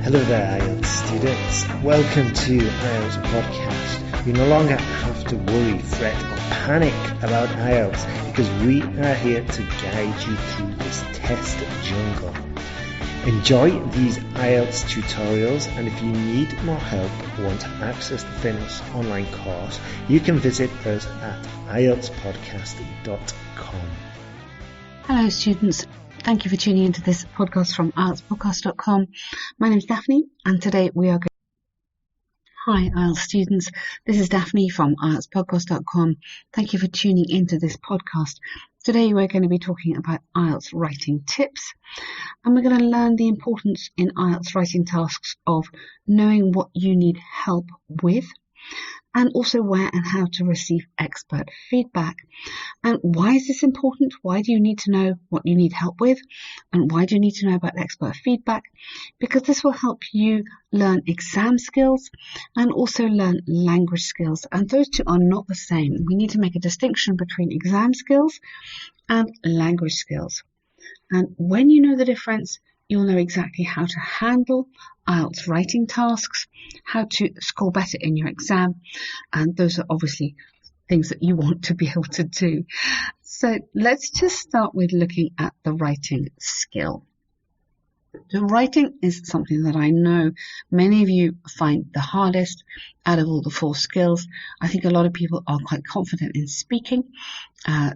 Hello there, IELTS students. Welcome to IELTS Podcast. You no longer have to worry, fret or panic about IELTS because we are here to guide you through this test jungle. Enjoy these IELTS tutorials, and if you need more help or want to access the finished online course, you can visit us at IELTSpodcast.com. Hello students, thank you for tuning into this podcast from IELTSpodcast.com. My name is Daphne and today we are going. Hi IELTS students, this is Daphne from IELTSpodcast.com. Thank you for tuning into this podcast. Today we're going to be talking about IELTS writing tips, and we're going to learn the importance in IELTS writing tasks of knowing what you need help with, and also where and how to receive expert feedback. And why is this important? Why do you need to know what you need help with? And why do you need to know about expert feedback? Because this will help you learn exam skills and also learn language skills. And those two are not the same. We need to make a distinction between exam skills and language skills. And when you know the difference, you'll know exactly how to handle IELTS writing tasks, how to score better in your exam, and those are obviously things that you want to be able to do. So let's just start with looking at the writing skill. The writing is something that I know many of you find the hardest out of all the four skills. I think a lot of people are quite confident in speaking.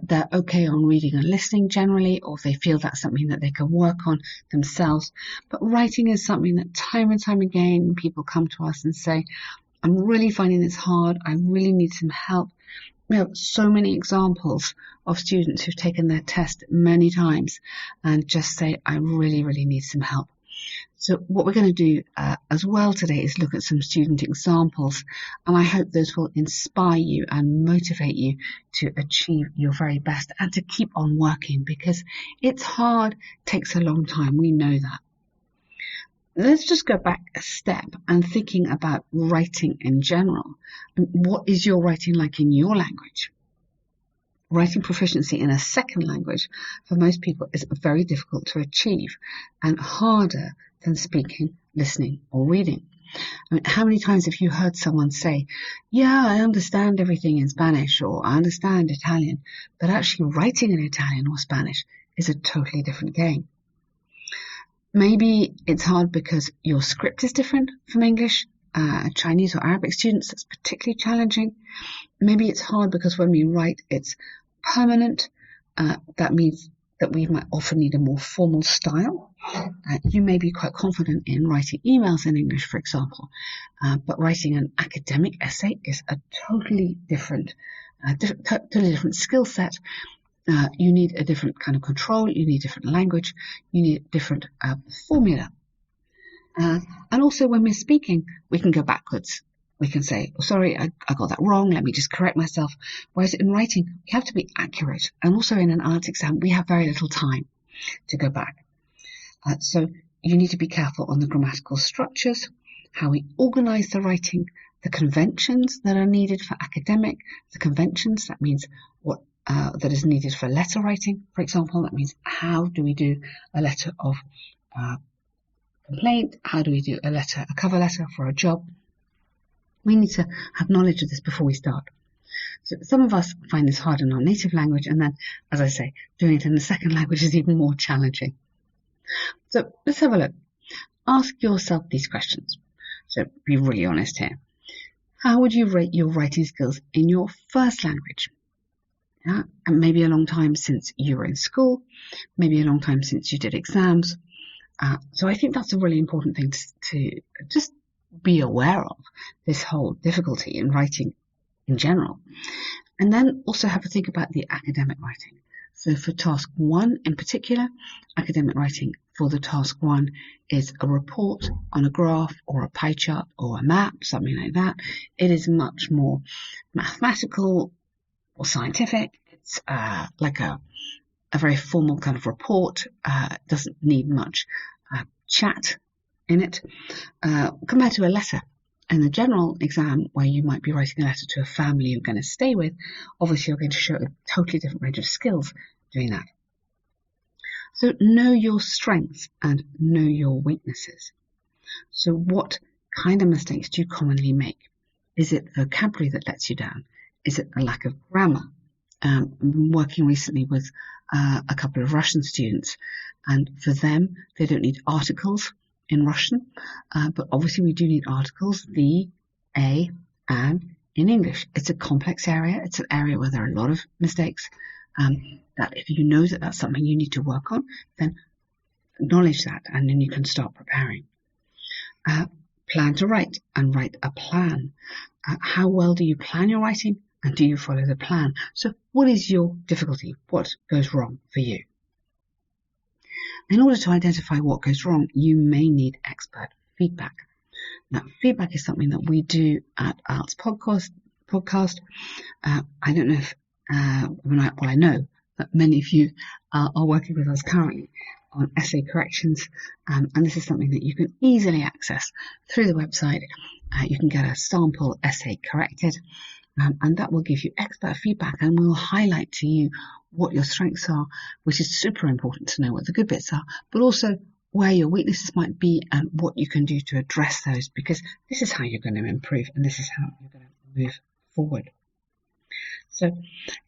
They're okay on reading and listening generally, or they feel that's something that they can work on themselves. But writing is something that time and time again people come to us and say, I'm really finding this hard. I really need some help. We have so many examples of students who've taken their test many times and just say, I really, really need some help. So what we're going to do as well today is look at some student examples, and I hope those will inspire you and motivate you to achieve your very best and to keep on working, because it's hard, takes a long time, we know that. Let's just go back a step and thinking about writing in general. What is your writing like in your language? Writing proficiency in a second language for most people is very difficult to achieve and harder than speaking, listening or reading. I mean, how many times have you heard someone say, yeah, I understand everything in Spanish, or I understand Italian, but actually writing in Italian or Spanish is a totally different game. Maybe it's hard because your script is different from English. Chinese or Arabic students, that's particularly challenging. Maybe it's hard because when we write, it's permanent. That means that we might often need a more formal style. You may be quite confident in writing emails in English, for example, but writing an academic essay is a totally different skill set. You need a different kind of control, you need different language, you need different formula. And also when we're speaking, we can go backwards. We can say, oh, sorry, I got that wrong, let me just correct myself. Whereas in writing, you have to be accurate. And also in an IELTS exam, we have very little time to go back. So you need to be careful on the grammatical structures, how we organize the writing, the conventions that are needed for academic, the conventions, that means what that is needed for letter writing, for example. That means how do we do a letter of complaint? How do we do a cover letter for a job? We need to have knowledge of this before we start. So some of us find this hard in our native language, and then, as I say, doing it in the second language is even more challenging. So let's have a look. Ask yourself these questions. So be really honest here. How would you rate your writing skills in your first language? Yeah, and maybe a long time since you were in school, maybe a long time since you did exams. So I think that's a really important thing to just be aware of, this whole difficulty in writing in general. And then also have a think about the academic writing. So for task 1 in particular, academic writing for the task 1 is a report on a graph or a pie chart or a map, something like that. It is much more mathematical or scientific. It's like a very formal kind of report. Doesn't need much chat in it, compared to a letter. In the general exam, where you might be writing a letter to a family you're going to stay with, obviously you're going to show a totally different range of skills doing that. So know your strengths and know your weaknesses. So what kind of mistakes do you commonly make? Is it vocabulary that lets you down? Is it a lack of grammar? I've been working recently with a couple of Russian students, and for them, they don't need articles in Russian, but obviously we do need articles, the, a, and in English. It's a complex area. It's an area where there are a lot of mistakes, that if you know that that's something you need to work on, then acknowledge that, and then you can start preparing. Plan to write and write a plan. How well do you plan your writing, and do you follow the plan? So what is your difficulty? What goes wrong for you? In order to identify what goes wrong, you may need expert feedback. Now, feedback is something that we do at IELTS podcast. I don't know if, I know that many of you are working with us currently on essay corrections, and this is something that you can easily access through the website. You can get a sample essay corrected, and that will give you expert feedback, and will highlight to you what your strengths are, which is super important to know what the good bits are, but also where your weaknesses might be and what you can do to address those, because this is how you're going to improve, and this is how you're going to move forward. So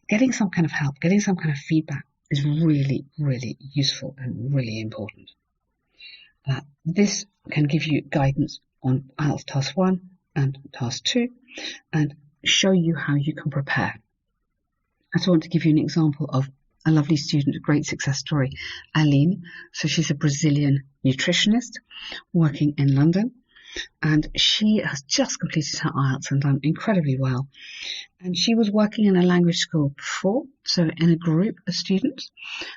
getting some kind of help, getting some kind of feedback is really, really useful and really important. This can give you guidance on IELTS Task 1 and Task 2 and show you how you can prepare. I just want to give you an example of a lovely student, a great success story, Aline. So she's a Brazilian nutritionist working in London, and she has just completed her IELTS and done incredibly well. And she was working in a language school before, so in a group of students,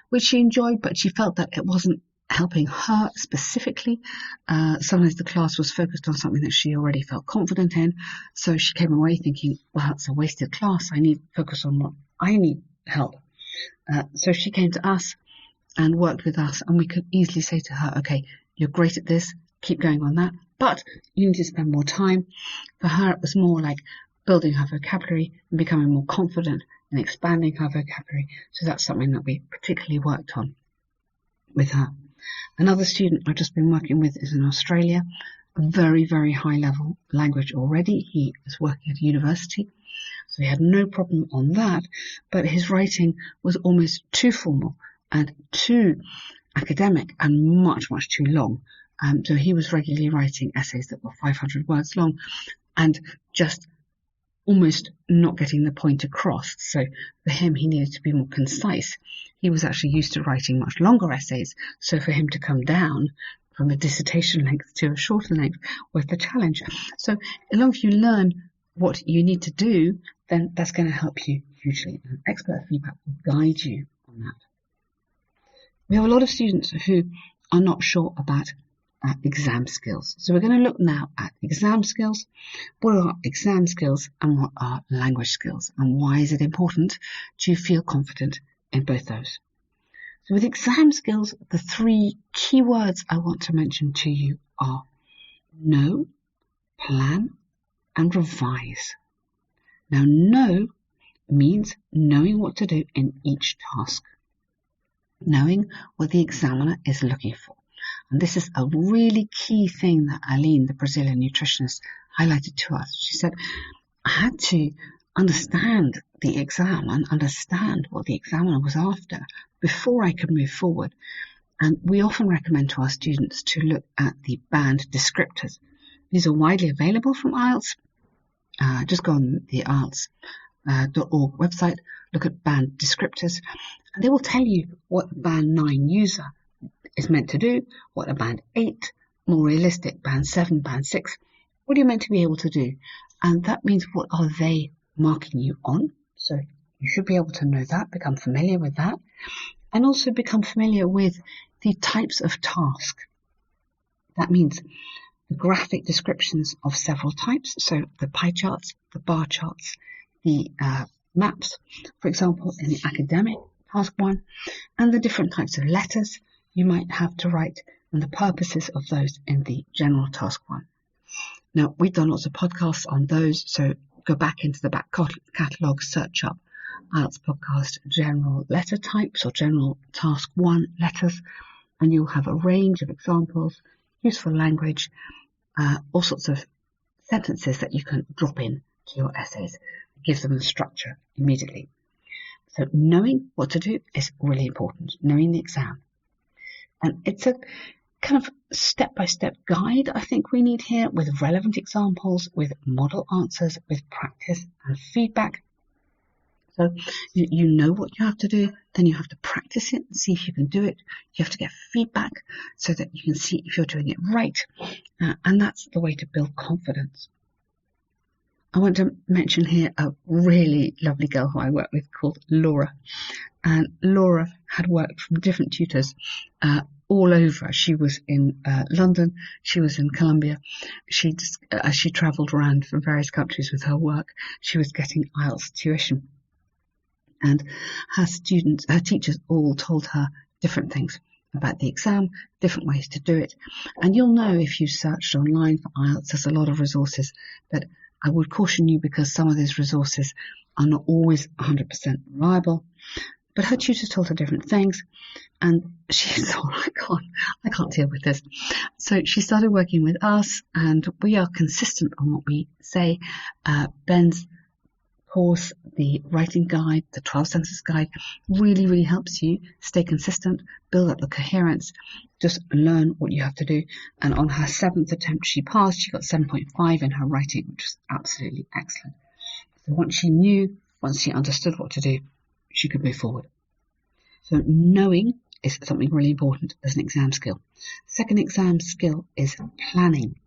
which she enjoyed, but she felt that it wasn't helping her specifically. Sometimes the class was focused on something that she already felt confident in, so she came away thinking, well, it's a wasted class. I need to focus on what I need help. So she came to us and worked with us, and we could easily say to her, okay, you're great at this, keep going on that, but you need to spend more time. For her, it was more like building her vocabulary and becoming more confident and expanding her vocabulary. So that's something that we particularly worked on with her. Another student I've just been working with is in Australia, a very, very high level language already. He is working at university, so he had no problem on that, but his writing was almost too formal and too academic and much, much too long. So he was regularly writing essays that were 500 words long and just almost not getting the point across. So for him, he needed to be more concise. He was actually used to writing much longer essays, so for him to come down from a dissertation length to a shorter length was the challenge. So as long as you learn what you need to do, then that's going to help you hugely. And expert feedback will guide you on that. We have a lot of students who are not sure about exam skills. So we're going to look now at exam skills. What are exam skills and what are language skills? And why is it important to feel confident in both those? So with exam skills, the three key words I want to mention to you are know, plan, and revise. Now, know means knowing what to do in each task, knowing what the examiner is looking for. And this is a really key thing that Aline, the Brazilian nutritionist, highlighted to us. She said, I had to understand the exam and understand what the examiner was after before I could move forward. And we often recommend to our students to look at the band descriptors. These are widely available from IELTS. Just go on the IELTS.org website, look at band descriptors, and they will tell you what band 9 user is meant to do, what a band 8, more realistic, band 7, band 6, what are you meant to be able to do? And that means what are they marking you on? So you should be able to know that, become familiar with that, and also become familiar with the types of task. That means the graphic descriptions of several types, so the pie charts, the bar charts, the maps, for example, in the academic task 1, and the different types of letters you might have to write and the purposes of those in the general task 1. Now, we've done lots of podcasts on those, so go back into the back catalogue, search up IELTS podcast general letter types or general task 1 letters, and you'll have a range of examples. useful language, all sorts of sentences that you can drop in to your essays. It gives them the structure immediately. So knowing what to do is really important, knowing the exam. And it's a kind of step-by-step guide I think we need here, with relevant examples, with model answers, with practice and feedback. So you know what you have to do, then you have to practice it and see if you can do it. You have to get feedback so that you can see if you're doing it right. And that's the way to build confidence. I want to mention here a really lovely girl who I work with called Laura. And Laura had worked from different tutors all over. She was in London, she was in Colombia. As she travelled around from various countries with her work, she was getting IELTS tuition. And her teachers all told her different things about the exam, different ways to do it. And you'll know if you searched online for IELTS, there's a lot of resources, but I would caution you because some of these resources are not always 100% reliable. But her tutors told her different things, and she thought, I can't deal with this. So she started working with us, and we are consistent on what we say. Ben's course, the writing guide, the 12 sentences guide, really helps you stay consistent, build up the coherence, just learn what you have to do. And on her 7th attempt, she passed. She got 7.5 in her writing, which was absolutely excellent. So once she understood what to do, she could move forward. So knowing is something really important as an exam skill. Second exam skill is planning.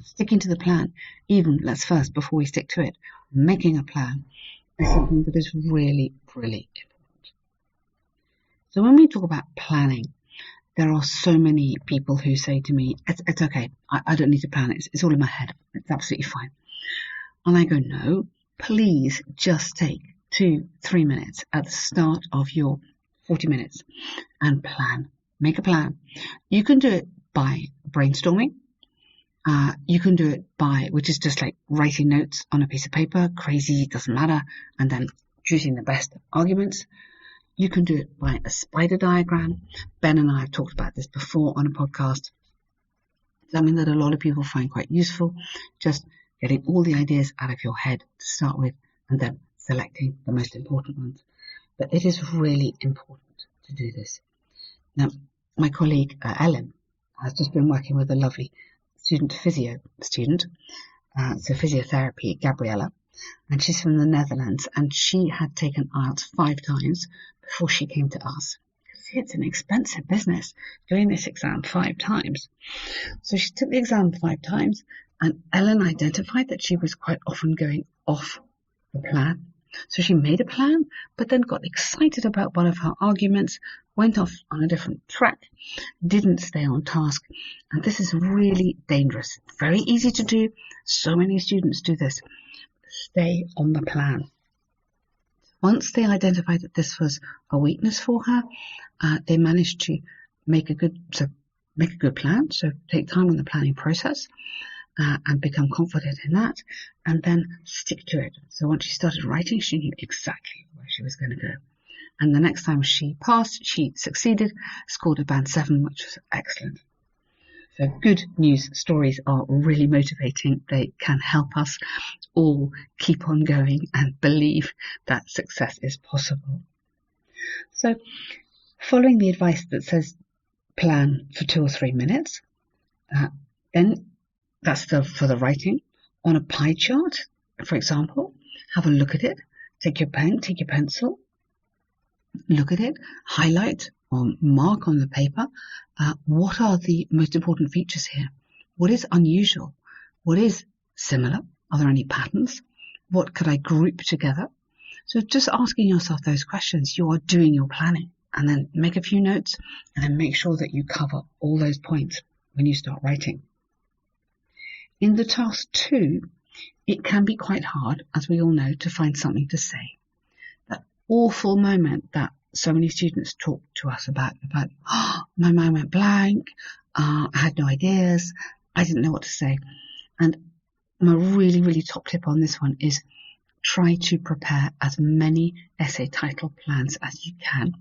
Sticking to the plan, even, let's first, before we stick to it, making a plan is something that is really important. So when we talk about planning, there are so many people who say to me, it's okay, I don't need to plan it, it's all in my head, it's absolutely fine. And I go, no, please just take 2-3 minutes at the start of your 40 minutes and plan. Make a plan. You can do it by brainstorming. You can do it which is just like writing notes on a piece of paper, crazy, doesn't matter, and then choosing the best arguments. You can do it by a spider diagram. Ben and I have talked about this before on a podcast. Something that a lot of people find quite useful, just getting all the ideas out of your head to start with, and then selecting the most important ones. But it is really important to do this. Now, my colleague Ellen has just been working with a lovely physiotherapy, Gabriella, and she's from the Netherlands, and she had taken IELTS 5 times before she came to us. See, it's an expensive business doing this exam 5 times. So she took the exam 5 times, and Ellen identified that she was quite often going off the plan. So she made a plan, but then got excited about one of her arguments, went off on a different track, didn't stay on task. And this is really dangerous. Very easy to do. So many students do this. Stay on the plan. Once they identified that this was a weakness for her, they managed to make a good plan. So take time on the planning process. And become confident in that, and then stick to it. So once she started writing, she knew exactly where she was going to go. And the next time she passed, she succeeded, scored a band 7, which was excellent. So good news stories are really motivating. They can help us all keep on going and believe that success is possible. So following the advice that says plan for 2 or 3 minutes, then that's for the writing. On a pie chart, for example, have a look at it. Take your pen, take your pencil, look at it, highlight or mark on the paper. What are the most important features here? What is unusual? What is similar? Are there any patterns? What could I group together? So just asking yourself those questions, you are doing your planning. And then make a few notes, and then make sure that you cover all those points when you start writing. In the task 2, it can be quite hard, as we all know, to find something to say. That awful moment that so many students talk to us about my mind went blank, I had no ideas, I didn't know what to say. And my really top tip on this one is try to prepare as many essay title plans as you can.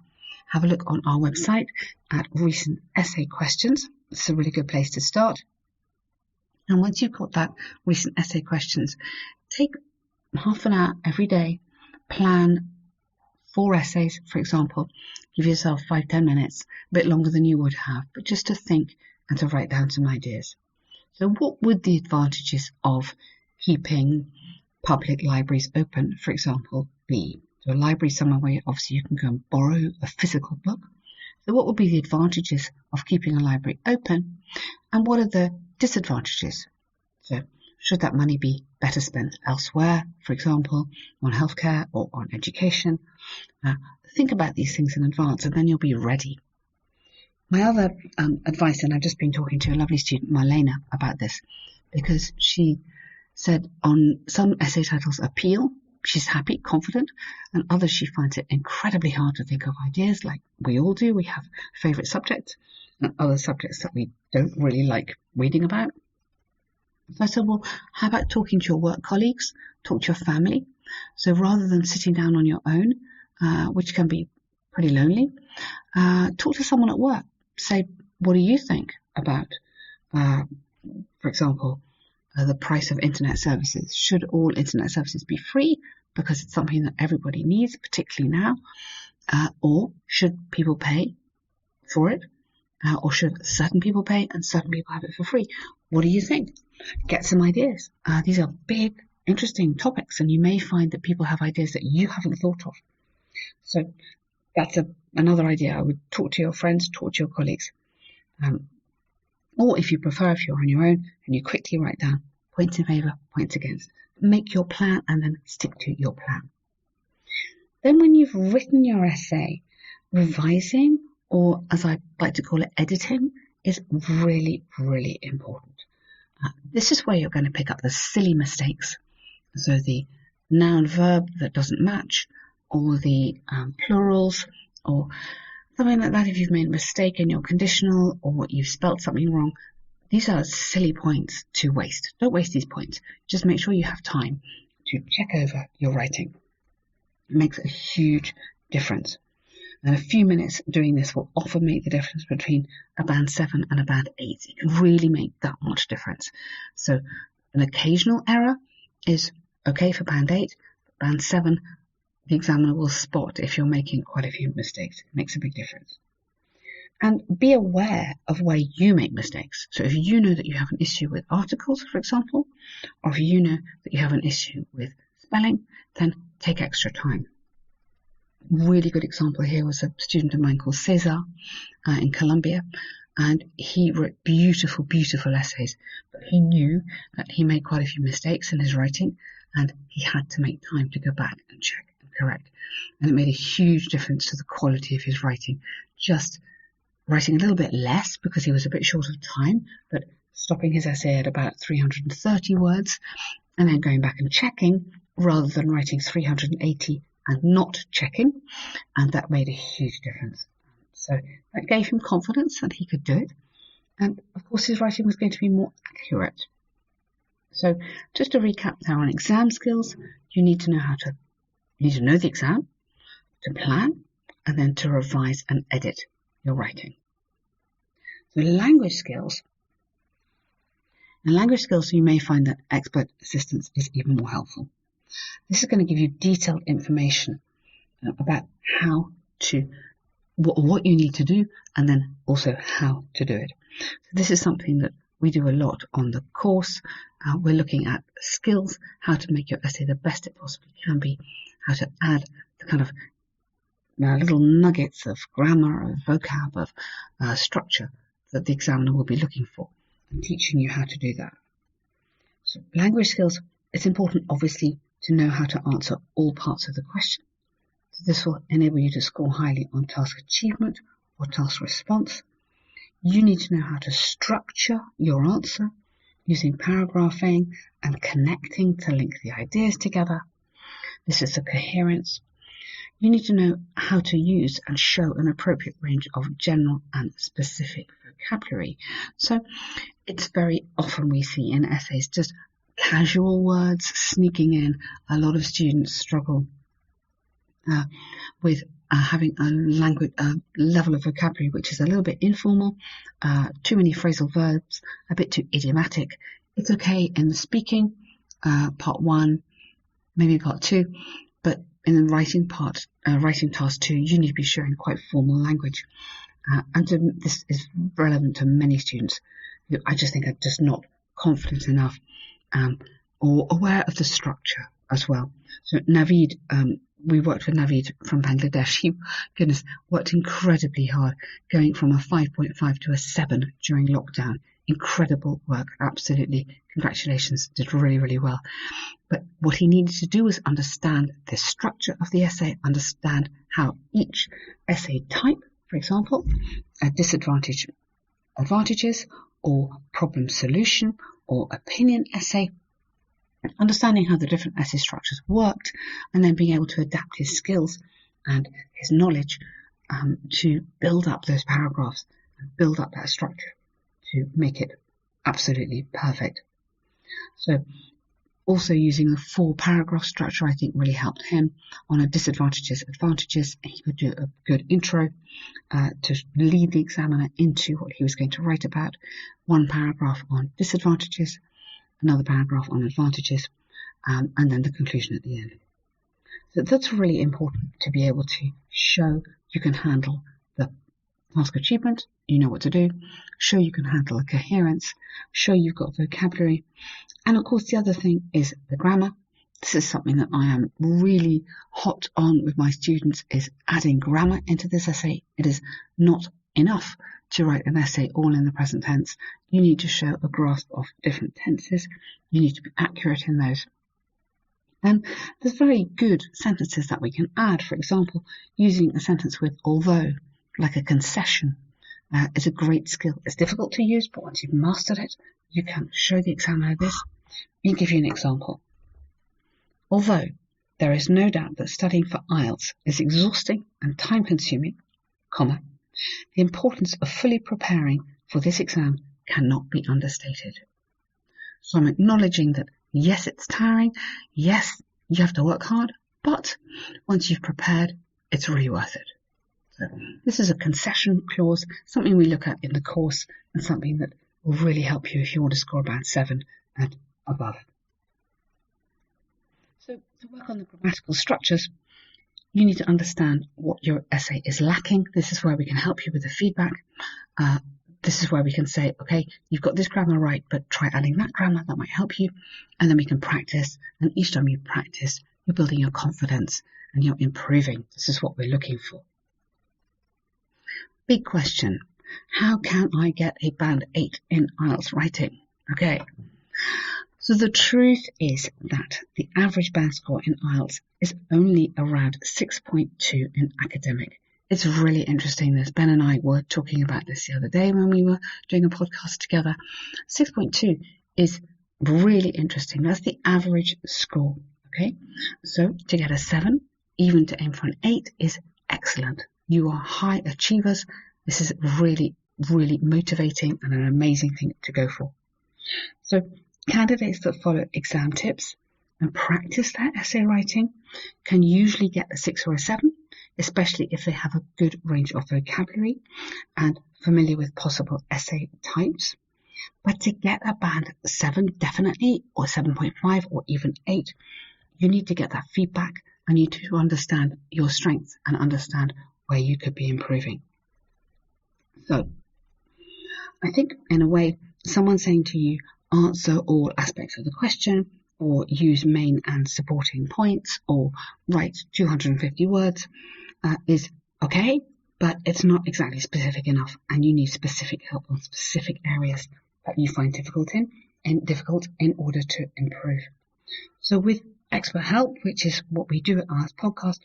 Have a look on our website at recent essay questions. It's a really good place to start. And once you've got that recent essay questions, take half an hour every day, plan 4 essays, for example. Give yourself 5-10 minutes, a bit longer than you would have, but just to think and to write down some ideas. So what would the advantages of keeping public libraries open, for example, be? So a library somewhere where obviously you can go and borrow a physical book. So what would be the advantages of keeping a library open, and what are the disadvantages? So should that money be better spent elsewhere, for example, on healthcare or on education? Think about these things in advance, and then you'll be ready. My other advice, and I've just been talking to a lovely student, Marlena, about this, because she said on some essay titles appeal, she's happy, confident, and others she finds it incredibly hard to think of ideas, like we all do. We have favourite subjects and other subjects that we don't really like reading about. So I said, well, how about talking to your work colleagues, talk to your family? So rather than sitting down on your own, which can be pretty lonely, talk to someone at work. Say, what do you think about, for example, the price of internet services? Should all internet services be free because it's something that everybody needs, particularly now? Or should people pay for it? Or should certain people pay and certain people have it for free? What do you think? Get some ideas. These are big, interesting topics, and you may find that people have ideas that you haven't thought of. So that's another idea. I would talk to your friends, talk to your colleagues. Or if you prefer, if you're on your own, and you quickly write down points in favour, points against. Make your plan and then stick to your plan. Then when you've written your essay, revising, or as I like to call it, editing, is really, really important. This is where you're going to pick up the silly mistakes. So the noun verb that doesn't match, or the plurals, or something like that. If you've made a mistake in your conditional, or you've spelt something wrong, these are silly points to waste. Don't waste these points. Just make sure you have time to check over your writing. It makes a huge difference. And a few minutes doing this will often make the difference between a band 7 and a band 8. It can really make that much difference. So an occasional error is okay for band 8. Band 7, the examiner will spot if you're making quite a few mistakes. It makes a big difference. And be aware of where you make mistakes. So if you know that you have an issue with articles, for example, or if you know that you have an issue with spelling, then take extra time. Really good example here was a student of mine called Cesar in Colombia, and he wrote beautiful, beautiful essays, but he knew that he made quite a few mistakes in his writing, and he had to make time to go back and check and correct. And it made a huge difference to the quality of his writing. Just writing a little bit less because he was a bit short of time, but stopping his essay at about 330 words and then going back and checking rather than writing 380 and not checking, and that made a huge difference. So that gave him confidence that he could do it, and of course his writing was going to be more accurate. So just to recap now on exam skills, you need to know the exam, to plan, and then to revise and edit your writing. So language skills. In language skills, you may find that expert assistance is even more helpful. This is going to give you detailed information about what you need to do, and then also how to do it. So this is something that we do a lot on the course. We're looking at skills, how to make your essay the best it possibly can be, how to add the kind of little nuggets of grammar, of vocab, of structure that the examiner will be looking for, and teaching you how to do that. So language skills, it's important obviously to know how to answer all parts of the question. So this will enable you to score highly on task achievement or task response. You need to know how to structure your answer using paragraphing and connecting to link the ideas together. This is the coherence. You need to know how to use and show an appropriate range of general and specific vocabulary. So it's very often we see in essays just casual words sneaking in. A lot of students struggle with having a level of vocabulary which is a little bit informal, too many phrasal verbs, a bit too idiomatic. It's okay in the speaking, part 1, maybe part 2, but in the writing part, writing task 2, you need to be showing quite formal language. This is relevant to many students who I just think are just not confident enough or aware of the structure as well. So Naveed, we worked with Naveed from Bangladesh. He, goodness, worked incredibly hard, going from a 5.5 to a 7 during lockdown. Incredible work, absolutely. Congratulations, did really, really well. But what he needed to do was understand the structure of the essay, understand how each essay type, for example, a disadvantage, advantages, or problem solution, or opinion essay, understanding how the different essay structures worked, and then being able to adapt his skills and his knowledge to build up those paragraphs and build up that structure to make it absolutely perfect. So also using the 4-paragraph structure, I think really helped him on a disadvantages, advantages. He could do a good intro to lead the examiner into what he was going to write about. 1 paragraph on disadvantages, another paragraph on advantages, and then the conclusion at the end. So that's really important to be able to show you can handle the task achievement, you know what to do, show you can handle the coherence, show you've got vocabulary, and of course the other thing is the grammar. This is something that I am really hot on with my students, is adding grammar into this essay. It is not enough to write an essay all in the present tense. You need to show a grasp of different tenses. You need to be accurate in those. And there's very good sentences that we can add. For example, using a sentence with although, like a concession, is a great skill. It's difficult to use, but once you've mastered it, you can show the examiner this. I'll give you an example. Although there is no doubt that studying for IELTS is exhausting and time-consuming, comma, the importance of fully preparing for this exam cannot be understated. So I'm acknowledging that yes, it's tiring, yes, you have to work hard, but once you've prepared, it's really worth it. So this is a concession clause, something we look at in the course and something that will really help you if you want to score about 7 and above. So to work on the grammatical structures, you need to understand what your essay is lacking. This is where we can help you with the feedback. This is where we can say, okay, you've got this grammar right, but try adding that grammar, that might help you. And then we can practice. And each time you practice, you're building your confidence and you're improving. This is what we're looking for. Big question. How can I get a band 8 in IELTS writing? Okay. So the truth is that the average band score in IELTS is only around 6.2 in academic. It's really interesting this. Ben and I were talking about this the other day when we were doing a podcast together. 6.2 is really interesting. That's the average score. Okay. So to get a 7, even to aim for an 8 is excellent. You are high achievers. This is really, really motivating and an amazing thing to go for. So candidates that follow exam tips and practice their essay writing can usually get a 6 or a 7, especially if they have a good range of vocabulary and familiar with possible essay types. But to get a band 7 definitely, or 7.5 or even 8, you need to get that feedback and you need to understand your strengths and understand where you could be improving. So I think in a way, someone saying to you, answer all aspects of the question, or use main and supporting points, or write 250 words is okay, but it's not exactly specific enough, and you need specific help on specific areas that you find difficult in order to improve. So with expert help, which is what we do at our podcast,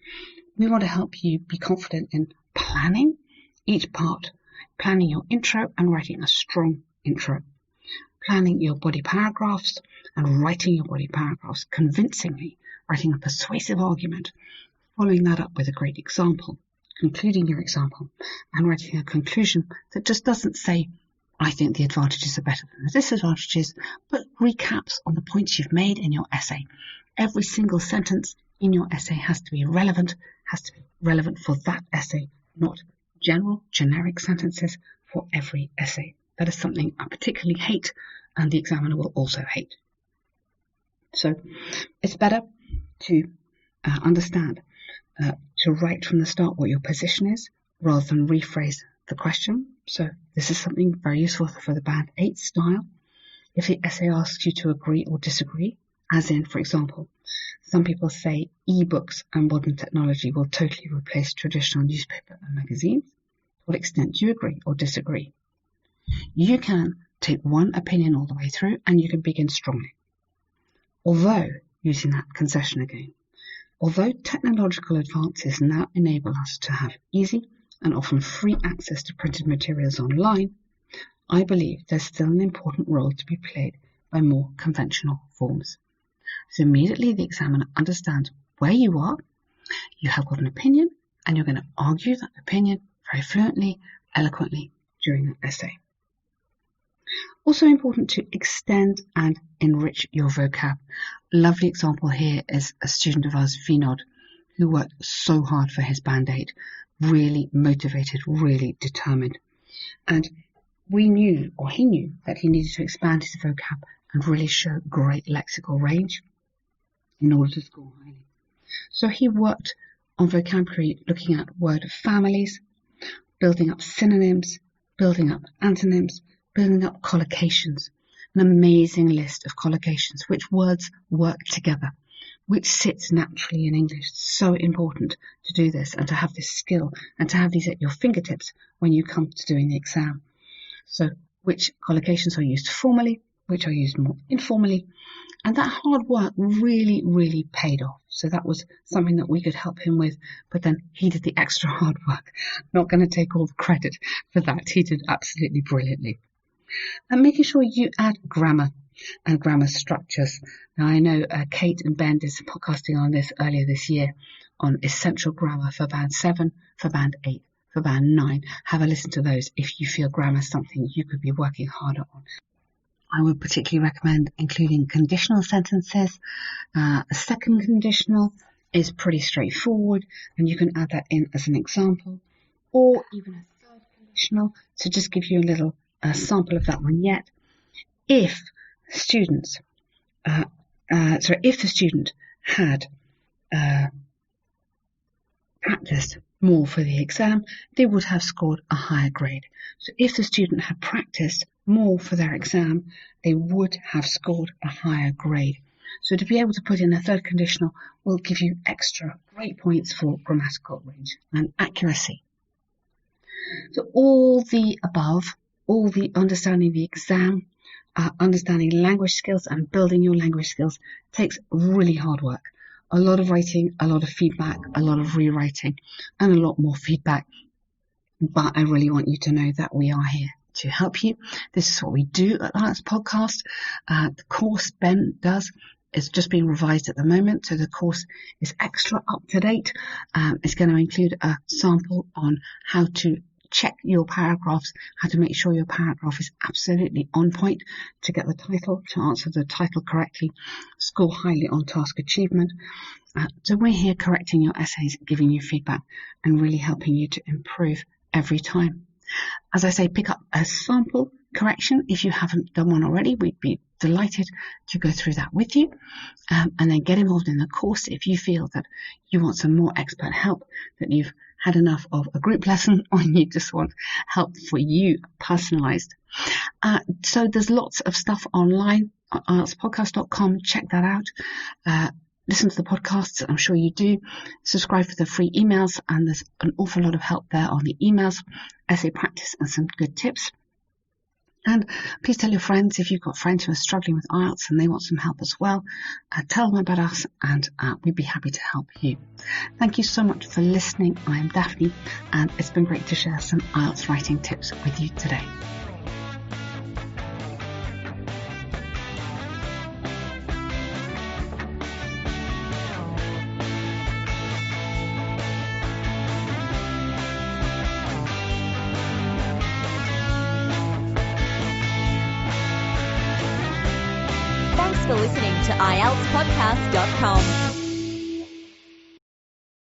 we want to help you be confident in planning each part, planning your intro and writing a strong intro, planning your body paragraphs and writing your body paragraphs convincingly, writing a persuasive argument, following that up with a great example, concluding your example, and writing a conclusion that just doesn't say, I think the advantages are better than the disadvantages, but recaps on the points you've made in your essay. Every single sentence in your essay has to be relevant, has to be relevant for that essay, not general, generic sentences for every essay. That is something I particularly hate, and the examiner will also hate. So it's better to understand, to write from the start what your position is, rather than rephrase the question. So this is something very useful for the Band 8 style. If the essay asks you to agree or disagree, as in, for example, some people say e-books and modern technology will totally replace traditional newspaper and magazines. To what extent do you agree or disagree? You can take one opinion all the way through, and you can begin strongly. Although, using that concession again, although technological advances now enable us to have easy and often free access to printed materials online, I believe there's still an important role to be played by more conventional forms. So immediately the examiner understands where you are, you have got an opinion, and you're going to argue that opinion very fluently, eloquently during that essay. Also important to extend and enrich your vocab. Lovely example here is a student of ours, Vinod, who worked so hard for his Band 8, really motivated, really determined. And we knew, or he knew, that he needed to expand his vocab and really show great lexical range in order to score highly. So he worked on vocabulary looking at word families, building up synonyms, building up antonyms, building up collocations, an amazing list of collocations, which words work together, which sits naturally in English. It's so important to do this and to have this skill and to have these at your fingertips when you come to doing the exam. So which collocations are used formally, which are used more informally, and that hard work really, really paid off. So that was something that we could help him with, but then he did the extra hard work. Not going to take all the credit for that. He did absolutely brilliantly. And making sure you add grammar and grammar structures. Now I know Kate and Ben did some podcasting on this earlier this year on essential grammar for Band 7, for Band 8, for Band 9. Have a listen to those if you feel grammar is something you could be working harder on. I would particularly recommend including conditional sentences. A second conditional is pretty straightforward, and you can add that in as an example, or even a third conditional to just give you a little sample of that one yet. If students, if the student had practiced more for the exam, they would have scored a higher grade. So if the student had practiced more for their exam, they would have scored a higher grade. So to be able to put in a third conditional will give you extra great points for grammatical range and accuracy. So all the above, all the understanding the exam, understanding language skills and building your language skills takes really hard work. A lot of writing, a lot of feedback, a lot of rewriting, and a lot more feedback. But I really want you to know that we are here to help you. this is what we do at IELTS Podcast. The course Ben does is just being revised at the moment, so the course is extra up to date. It's going to include a sample on how to check your paragraphs, how to make sure your paragraph is absolutely on point to get the title, to answer the title correctly, score highly on task achievement. So we're here correcting your essays, giving you feedback and really helping you to improve every time. As I say, pick up a sample correction if you haven't done one already. We'd be delighted to go through that with you, and then get involved in the course if you feel that you want some more expert help, that you've had enough of a group lesson or you just want help for you personalized. So there's lots of stuff online on IELTSpodcast.com. Check that out. Listen to the podcasts, I'm sure you do. Subscribe for the free emails, and there's an awful lot of help there on the emails, essay practice and some good tips. And please tell your friends, if you've got friends who are struggling with IELTS and they want some help as well, tell them about us, and we'd be happy to help you. Thank you so much for listening. I'm Daphne, and it's been great to share some IELTS writing tips with you today. Thanks for listening to IELTSpodcast.com.